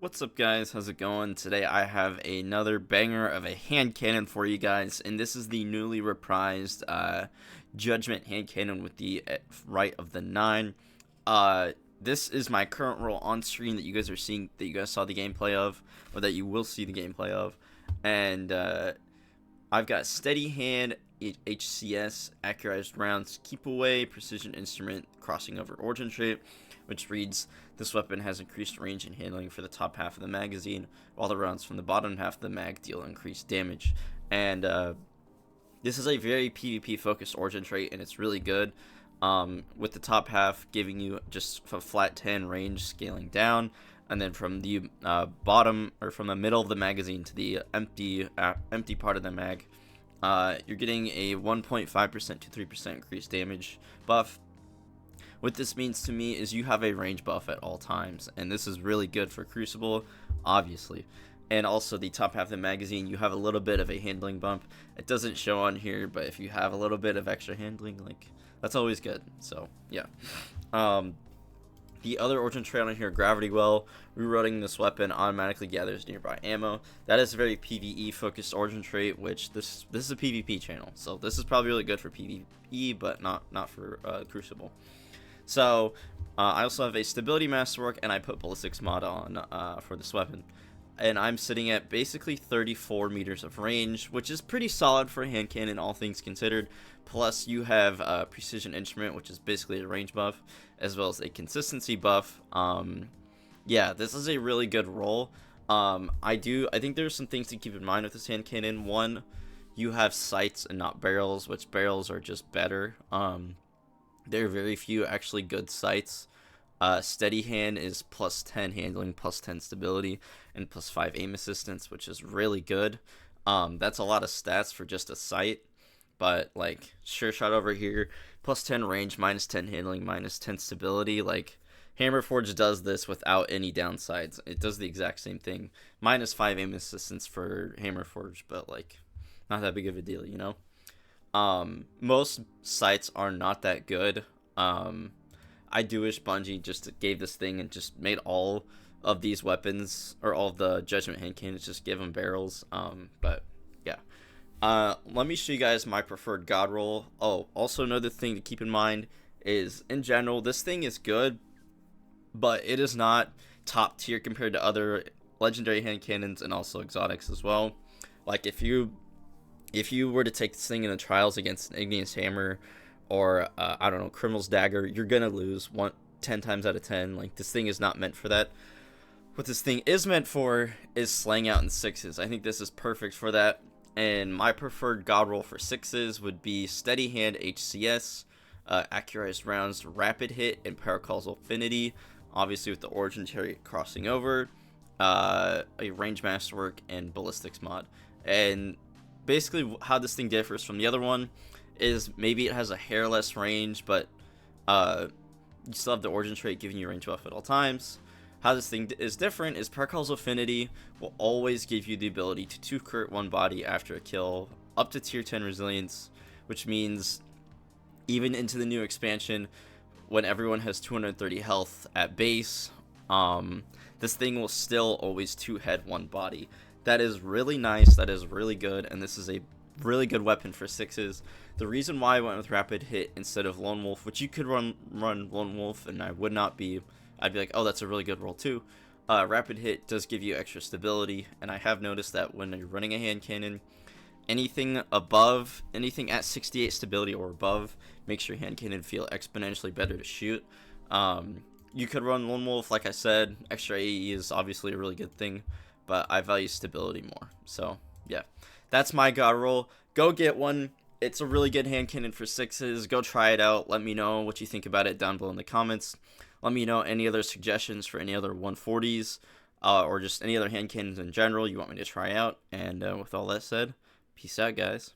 What's up, guys? How's it going? Today I have another banger of a hand cannon for you guys, and this is the newly reprised Judgment hand cannon with the right of the 9. This is my current roll on screen that you guys are seeing, that you guys saw the gameplay of, or that you will see the gameplay of. And I've got Steady Hand, HCS, Accurized Rounds, Keep Away, Precision Instrument, Crossing Over Origin Trait, which reads, this weapon has increased range and handling for the top half of the magazine, while the rounds from the bottom half of the mag deal increased damage. And this is a very PvP focused origin trait, and it's really good, with the top half giving you just a flat 10 range scaling down, and then from the bottom, or from the middle of the magazine to the empty part of the mag, you're getting a 1.5% to 3% increased damage buff. What this means to me is you have a range buff at all times, and this is really good for Crucible, obviously. And also the top half of the magazine, you have a little bit of a handling bump. It doesn't show on here, but if you have a little bit of extra handling, like, that's always good. So yeah. The other origin trait on here, Gravity Well, rerouting this weapon automatically gathers nearby ammo. That is a very PvE focused origin trait, which this is a PvP channel, so this is probably really good for PvE, but not for Crucible. So I also have a Stability Masterwork, and I put Ballistics mod on for this weapon. And I'm sitting at basically 34 meters of range, which is pretty solid for a hand cannon, all things considered. Plus, you have Precision Instrument, which is basically a range buff, as well as a consistency buff. Yeah, this is a really good roll. I think there's some things to keep in mind with this hand cannon. One, you have sights and not barrels, which barrels are just better. There are very few actually good sights. Steady Hand is plus 10 handling, plus 10 stability, and plus 5 aim assistance, which is really good. That's a lot of stats for just a sight, but like Sure Shot over here, plus 10 range, minus 10 handling, minus 10 stability. Like, Hammerforge does this without any downsides. It does the exact same thing. Minus 5 aim assistance for Hammerforge, but like, not that big of a deal, you know? Most sights are not that good. I do wish Bungie just gave this thing and just made all of these weapons, or all of the Judgment hand cannons, just give them barrels. But yeah. Let me show you guys my preferred god roll. Oh, also another thing to keep in mind is, in general, this thing is good, but it is not top tier compared to other legendary hand cannons and also exotics as well. Like, if you were to take this thing in the trials against an Igneous Hammer, or I don't know, Criminal's Dagger, you're gonna lose 10 times out of 10. Like, this thing is not meant for that. What this thing is meant for is slaying out in 6s. I think this is perfect for that. And my preferred god roll for 6s would be Steady Hand HCS, Accurized Rounds, Rapid Hit, and Paracausal Affinity. Obviously with the Origin Trait crossing over, a Range Masterwork, and Ballistics mod. And basically how this thing differs from the other one is maybe it has a hair less range, but you still have the Origin Trait giving you range buff at all times. How this thing is different is Paracausal Affinity will always give you the ability to 2-crit one body after a kill, up to tier 10 resilience, which means even into the new expansion, when everyone has 230 health at base, this thing will still always 2-head one body. That is really nice, that is really good, and this is a really good weapon for 6s. The reason why I went with Rapid Hit instead of Lone Wolf, which you could run Lone Wolf, and I'd be like, oh, that's a really good roll too. Rapid Hit does give you extra stability, and I have noticed that when you're running a hand cannon, anything at 68 stability or above makes your hand cannon feel exponentially better to shoot. You could run Lone Wolf, like I said. Extra AE is obviously a really good thing, but I value stability more. So yeah, that's my god roll. Go get one. It's a really good hand cannon for 6s. Go try it out. Let me know what you think about it down below in the comments. Let me know any other suggestions for any other 140s, or just any other hand cannons in general you want me to try out. And with all that said, peace out, guys.